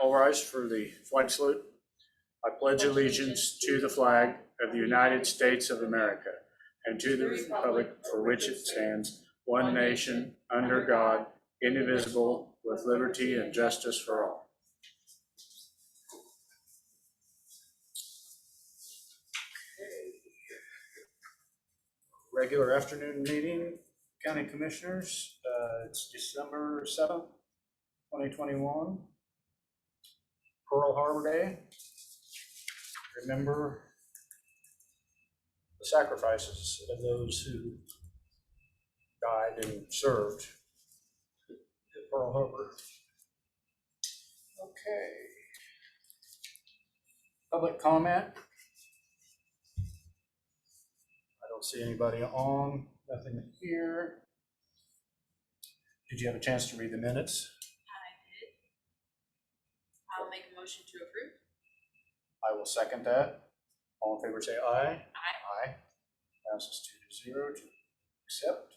All rise for the flag salute. I pledge allegiance to the flag of the United States of America and to the republic for which it stands, one nation, under God, indivisible, with liberty and justice for all. Regular afternoon meeting, County Commissioners. It's December 7th, 2021. Pearl Harbor Day. Remember the sacrifices of those who died and served at Pearl Harbor. Okay. Public comment. I don't see anybody on, nothing here. Did you have a chance to read the minutes? I did. I'll make a motion to approve. I will second that. All in favor say aye. Aye. Aye. Passes 2-0 to accept.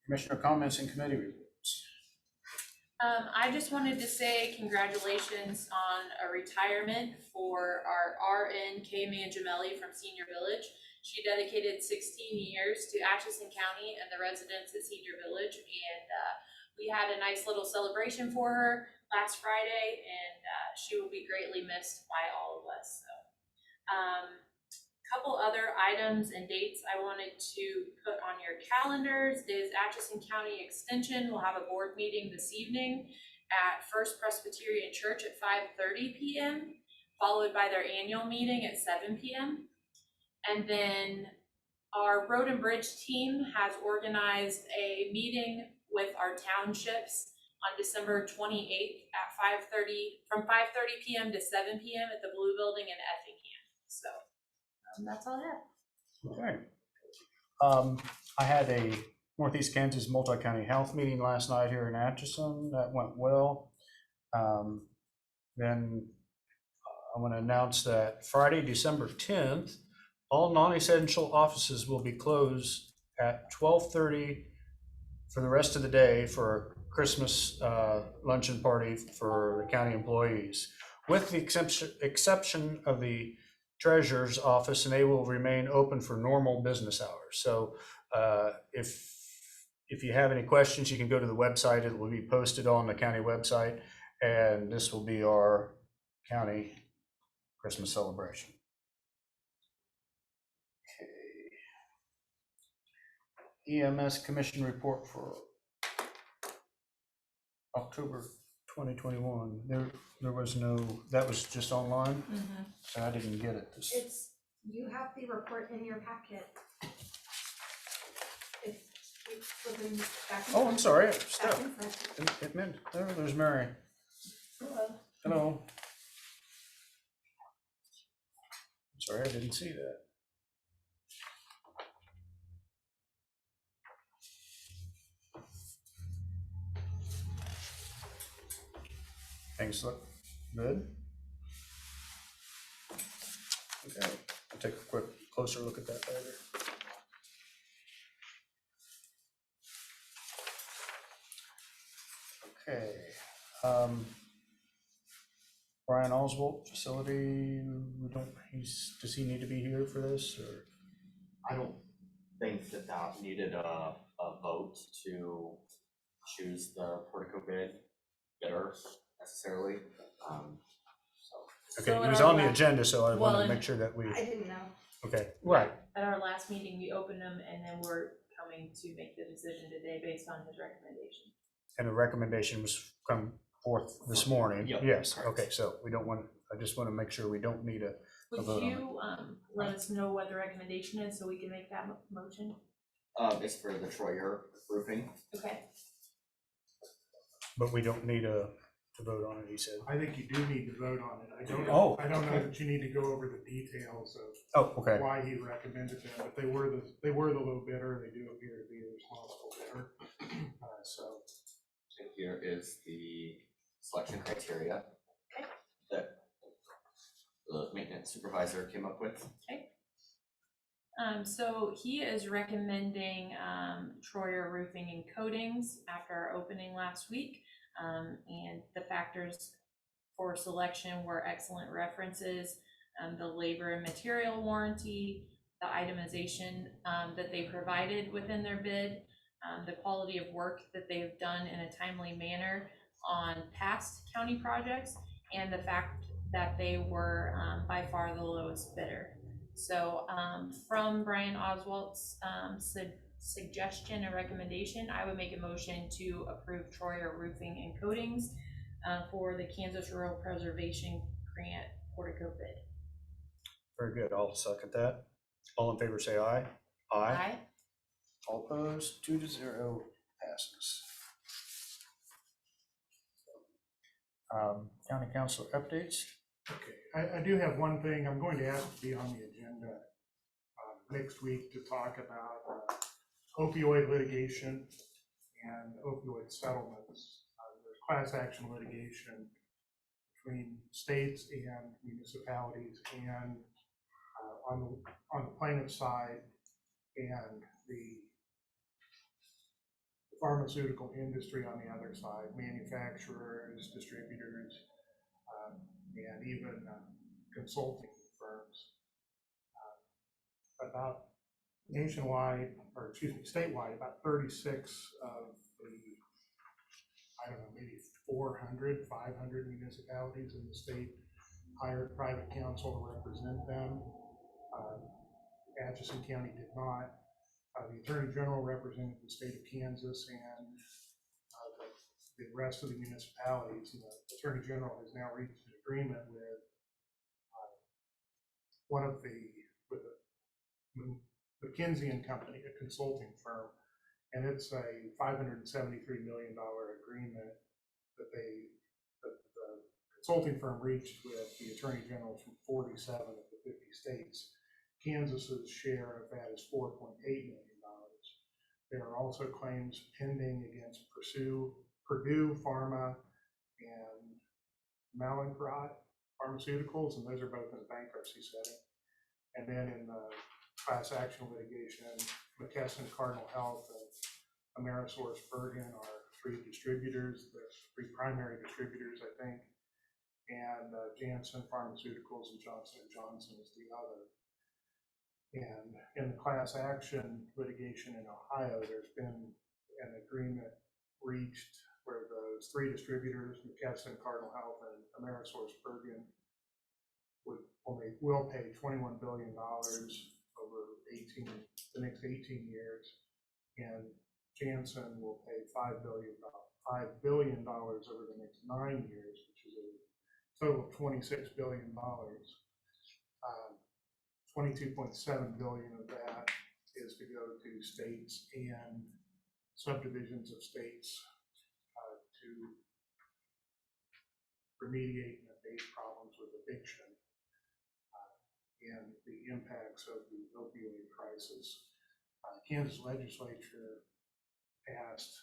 Commissioner comments and committee reports. I just wanted to say congratulations on a retirement for our RN K.S.A. from Senior Village. She dedicated 16 years to Atchison County and the residents at Senior Village, and we had a nice little celebration for her last Friday, and she will be greatly missed by all of us. So, couple other items and dates I wanted to put on your calendars is Atchison County Extension will have a board meeting this evening at First Presbyterian Church at 5:30 p.m., followed by their annual meeting at 7 p.m. And then our Road and Bridge team has organized a meeting with our townships on December 28th at 5:30, from 5:30 p.m. to 7 p.m. at the Blue Building in Effingham. So that's all I have. Okay. I had a Northeast Kansas Multi-County Health meeting last night here in Atchison. That went well. Then I want to announce that Friday, December 10th, all non-essential offices will be closed at 12:30 for the rest of the day for a Christmas luncheon party for the county employees, with the exception of the Treasurer's office, and they will remain open for normal business hours. So if you have any questions, you can go to the website. It will be posted on the county website, and this will be our county Christmas celebration. Okay. EMS Commission report for October 2021. There was no, that was just online. So I didn't get it. You have the report in your packet. It's flipping back and Oh, I'm sorry. back and front. It meant, there's Mary. Hello. Hello. I'm sorry, I didn't see that. Things look good. Okay, I'll take a quick closer look at that later. Okay. Brian Oswald, facility, does he need to be here for this, or? I don't think that needed a vote to choose the portico bidder necessarily. Okay, it was on the agenda, so I wanted to make sure that I didn't know. okay, right. At our last meeting, we opened them, and then we're coming to make the decision today based on his recommendation. And the recommendation was come forth this morning. Yep, yes. correct. Okay, so we don't want. I just want to make sure we don't need a Would vote on you let us know what the recommendation is so we can make that motion? It's for the Troyer roofing. Okay. But we don't need to vote on it. He said. I think you do need to vote on it. I don't Oh, know okay. that you need to go over the details of Oh, okay. why he recommended them, but they were the low bidder. They do appear to be the responsible bidder. So And here is the selection criteria Okay. that the maintenance supervisor came up with. Okay. So he is recommending Troyer Roofing and Coatings after our opening last week. And the factors for selection were excellent references, the labor and material warranty, the itemization that they provided within their bid, the quality of work that they have done in a timely manner on past county projects, and the fact that they were by far the lowest bidder. So from Brian Oswald's suggestion and recommendation, I would make a motion to approve Troyer Roofing and Coatings for the Kansas Rural Preservation Grant portico bid. Very good. I'll second that. All in favor, say aye. Aye. All opposed, 2-0 passes. County council updates. Okay, I do have one thing. I'm going to ask to be on the agenda next week to talk about opioid litigation and opioid settlements. There's class action litigation between states and municipalities, and on the plaintiff side, and the pharmaceutical industry on the other side, manufacturers, distributors, and even consulting firms. About statewide, about 36 of the, I don't know, maybe 400, 500 municipalities in the state hired private counsel to represent them. Atchison County did not. The Attorney General represented the state of Kansas and the rest of the municipalities. And the Attorney General has now reached an agreement with with the McKinsey and Company, a consulting firm, and it's a $573 million agreement that the consulting firm reached with the Attorney Generals from 47 of the 50 states. Kansas's share of that is $4.8 million. There are also claims pending against Purdue Pharma and Mallinckrodt Pharmaceuticals, and those are both in a bankruptcy setting. And then in the class action litigation, McKesson, Cardinal Health, and AmerisourceBergen are three distributors. There's three primary distributors, I think, and Janssen Pharmaceuticals and Johnson & Johnson is the other. And in the class action litigation in Ohio, there's been an agreement reached where those three distributors, McKesson, Cardinal Health, and AmerisourceBergen, will pay $21 billion over the next 18 years, and Janssen will pay $5 billion over the next 9 years, which is a total of $26 billion. 22.7 billion of that is to go to states and subdivisions of states to remediate and abate problems with addiction and the impacts of the opioid crisis. Kansas legislature passed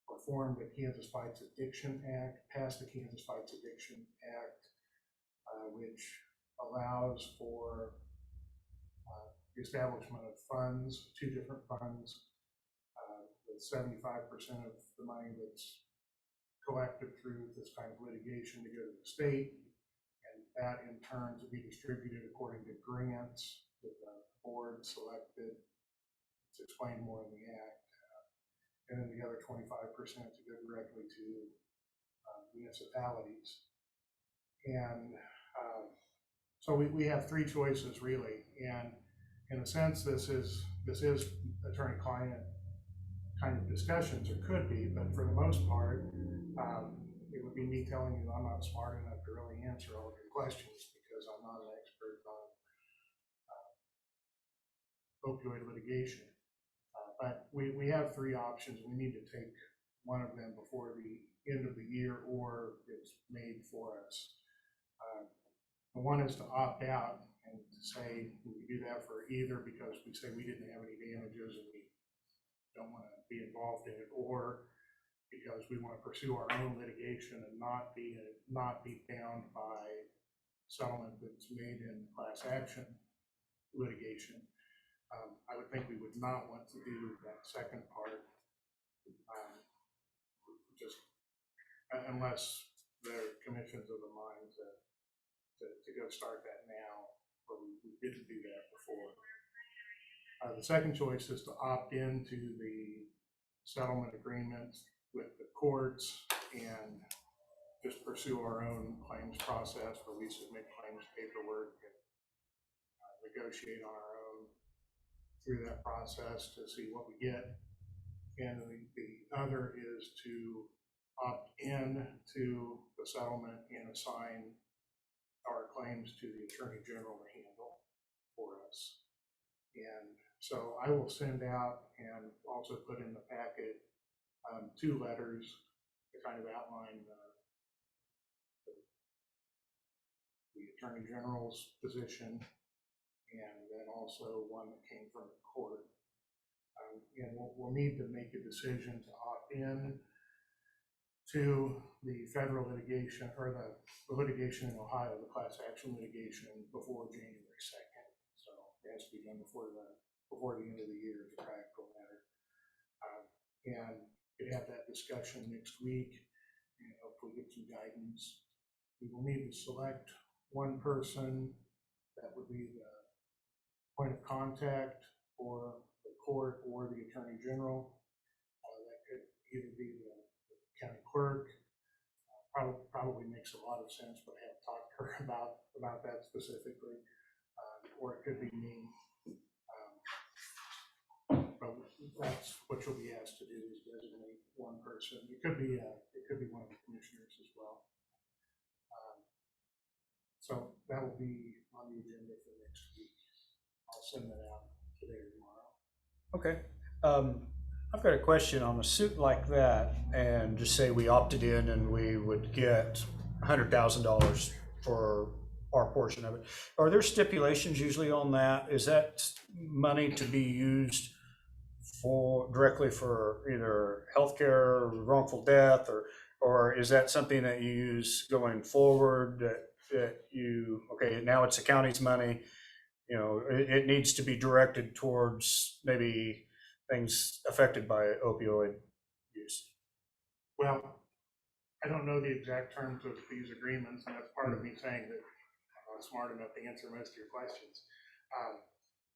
reformed the Kansas Fights Addiction Act, passed the Kansas Fights Addiction Act, which allows for the establishment of funds, two different funds, with 75% of the money that's collected through this kind of litigation to go to the state, and that in turn to be distributed according to grants that the board selected. It's explained more in the act. And then the other 25% to go directly to municipalities. And so we have three choices really, and in a sense, this is attorney-client kind of discussions, or could be, but for the most part, it would be me telling you I'm not smart enough to really answer all of your questions because I'm not an expert on opioid litigation. But we have three options. We need to take one of them before the end of the year, or it's made for us. The one is to opt out and to say we do that for either because we say we didn't have any damages and we don't want to be involved in it, or because we want to pursue our own litigation and not be bound by settlement that's made in class action. litigation. I would think we would not want to do that second part, just unless the commission's of the mind to go start that now, or we didn't do that before. The second choice is to opt into the settlement agreement with the courts and just pursue our own claims process where we submit claims paperwork and negotiate on our own through that process to see what we get. And the other is to opt in to the settlement and assign our claims to the Attorney General to handle for us. And so I will send out and also put in the packet 2 letters to kind of outline the Attorney General's position, and then also one that came from the court. And we'll need to make a decision to opt in to the federal litigation, or the litigation in Ohio, the class action litigation, before January 2nd. So it has to be done before the end of the year, as a practical matter. And we have that discussion next week and hopefully get some guidance. We will need to select one person that would be the point of contact for the court or the Attorney General. That could either be the county clerk. Probably makes a lot of sense, but I haven't talked to her about that specifically. Or it could be me. But that's what you'll be asked to do, is designate one person. It could be one of the commissioners as well. So that will be on the agenda for next week. I'll send that out today or tomorrow. Okay. I've got a question on a suit like that, and just say we opted in and we would get $100,000 for our portion of it. Are there stipulations usually on that? Is that money to be used directly for either healthcare, wrongful death, or is that something that you use going forward, that you, okay, now it's the county's money, it needs to be directed towards maybe things affected by opioid use? Well, I don't know the exact terms of these agreements, and that's part of me saying that I'm not smart enough to answer most of your questions.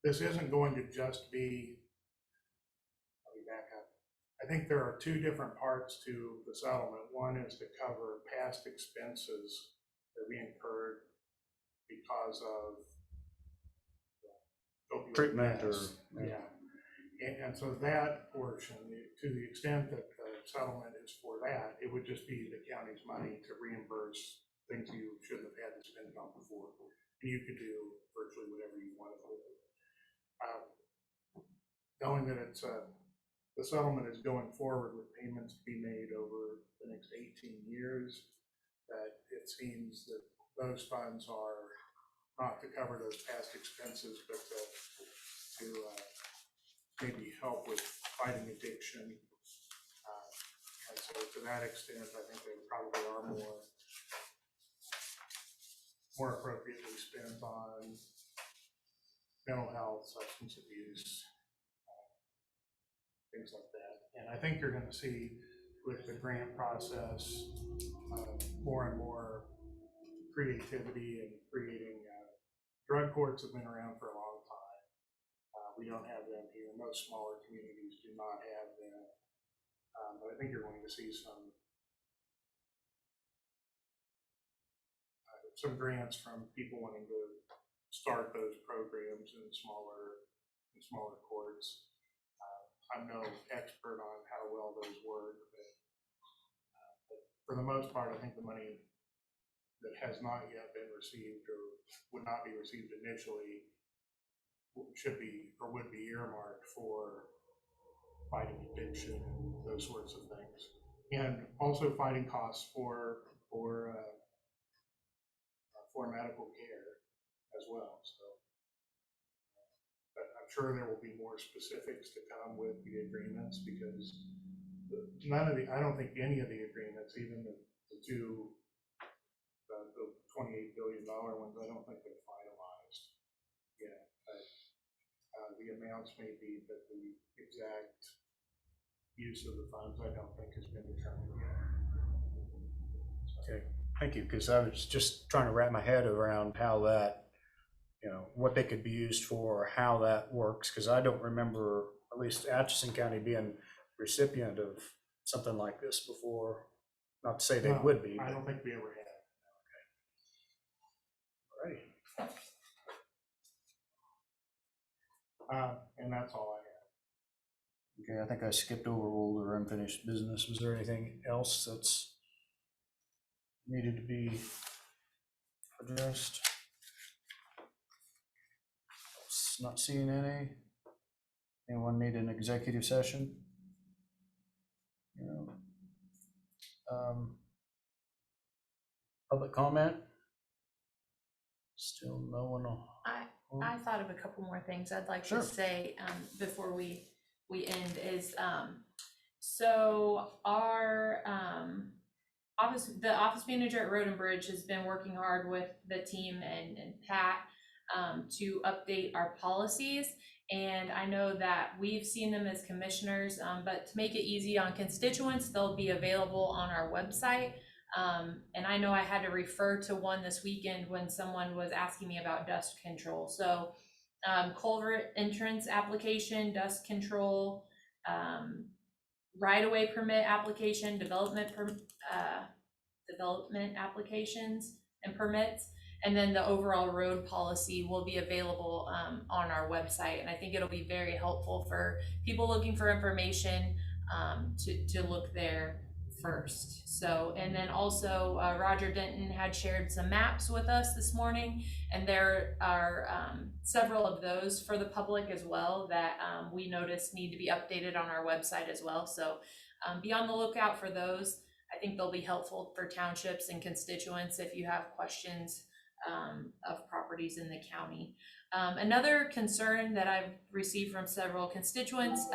This isn't going to just be, let me back up. I think there are 2 different parts to the settlement. One is to cover past expenses that we incurred because of opioid Treatment deaths. Yeah. And so that portion, to the extent that the settlement is for that, it would just be the county's money to reimburse things you shouldn't have had to spend on before. And you could do virtually whatever you wanted with it. Knowing that the settlement is going forward with payments to be made over the next 18 years, that it seems that those funds are not to cover those past expenses, but to maybe help with fighting addiction. And so to that extent, I think they probably are more appropriately spent on mental health, substance abuse, things like that. And I think you're going to see with the grant process more and more creativity and creating. Drug courts have been around for a long time. We don't have them here. Most smaller communities do not have them. But I think you're going to see some grants from people wanting to start those programs in smaller courts. I'm no expert on how well those work, but for the most part, I think the money that has not yet been received or would not be received initially should be or would be earmarked for fighting addiction, those sorts of things, and also fighting costs for medical care as well. So, but I'm sure there will be more specifics to come with the agreements, because I don't think any of the agreements, even the 28 billion dollar ones, I don't think they're finalized yet. The amounts may be, but the exact use of the funds, I don't think has been determined yet. Okay, thank you, because I was just trying to wrap my head around how that, what they could be used for, or how that works, because I don't remember, at least Atchison County being recipient of something like this before. Not to say they No, would be, I but, don't think we ever had. all right. And that's all I have. Okay, I think I skipped over old or unfinished business. Was there anything else that's needed to be addressed? Not seeing any. Anyone need an executive session? No. Public comment? Still no one. I thought of a couple more things I'd like Sure. to say, before we end is, so our, the office manager at Road and Bridge has been working hard with the team and Pat, to update our policies. And I know that we've seen them as commissioners, but to make it easy on constituents, they'll be available on our website. And I know I had to refer to one this weekend when someone was asking me about dust control. So culvert entrance application, dust control, right-of-way permit application, development applications and permits, and then the overall road policy will be available on our website. And I think it'll be very helpful for people looking for information to look there first. So, and then also Roger Denton had shared some maps with us this morning, and there are several of those for the public as well that we noticed need to be updated on our website as well. So be on the lookout for those. I think they'll be helpful for townships and constituents if you have questions of properties in the county. Another concern that I've received from several constituents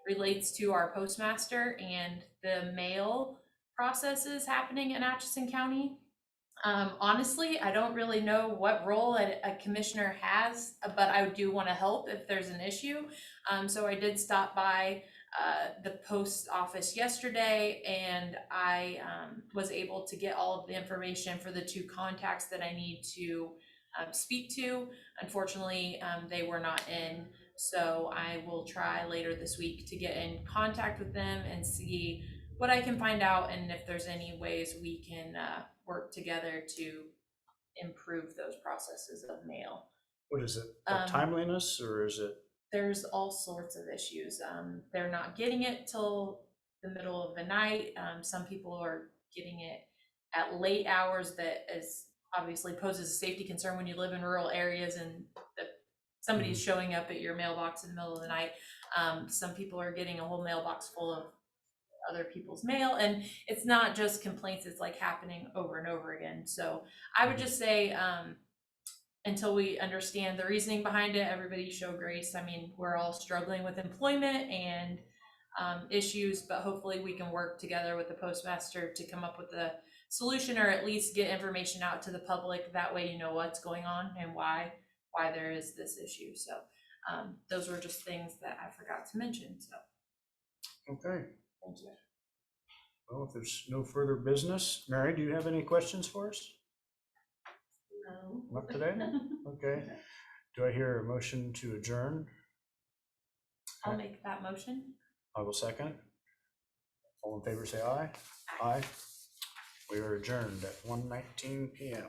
relates to our postmaster and the mail processes happening in Atchison County. Honestly, I don't really know what role a commissioner has, but I do want to help if there's an issue. So I did stop by the post office yesterday, and I was able to get all of the information for the 2 contacts that I need to speak to. Unfortunately, they were not in, so I will try later this week to get in contact with them and see what I can find out, and if there's any ways we can work together to improve those processes of mail. What is it? Timeliness, or is it? There's all sorts of issues. They're not getting it till the middle of the night. Some people are getting it at late hours that is obviously poses a safety concern when you live in rural areas and somebody's showing up at your mailbox in the middle of the night. Some people are getting a whole mailbox full of other people's mail, and it's not just complaints, it's like happening over and over again. So I would just say, until we understand the reasoning behind it, everybody show grace. I mean, we're all struggling with employment and issues, but hopefully we can work together with the postmaster to come up with a solution, or at least get information out to the public. That way you know what's going on and why there is this issue. So those were just things that I forgot to mention. So Okay. thank you. Well, if there's no further business, Mary, do you have any questions for us? No. Not today? Okay. Do I hear a motion to adjourn? I'll make that motion. I will second. All in favor, say aye. Aye. We are adjourned at 1:19 p.m.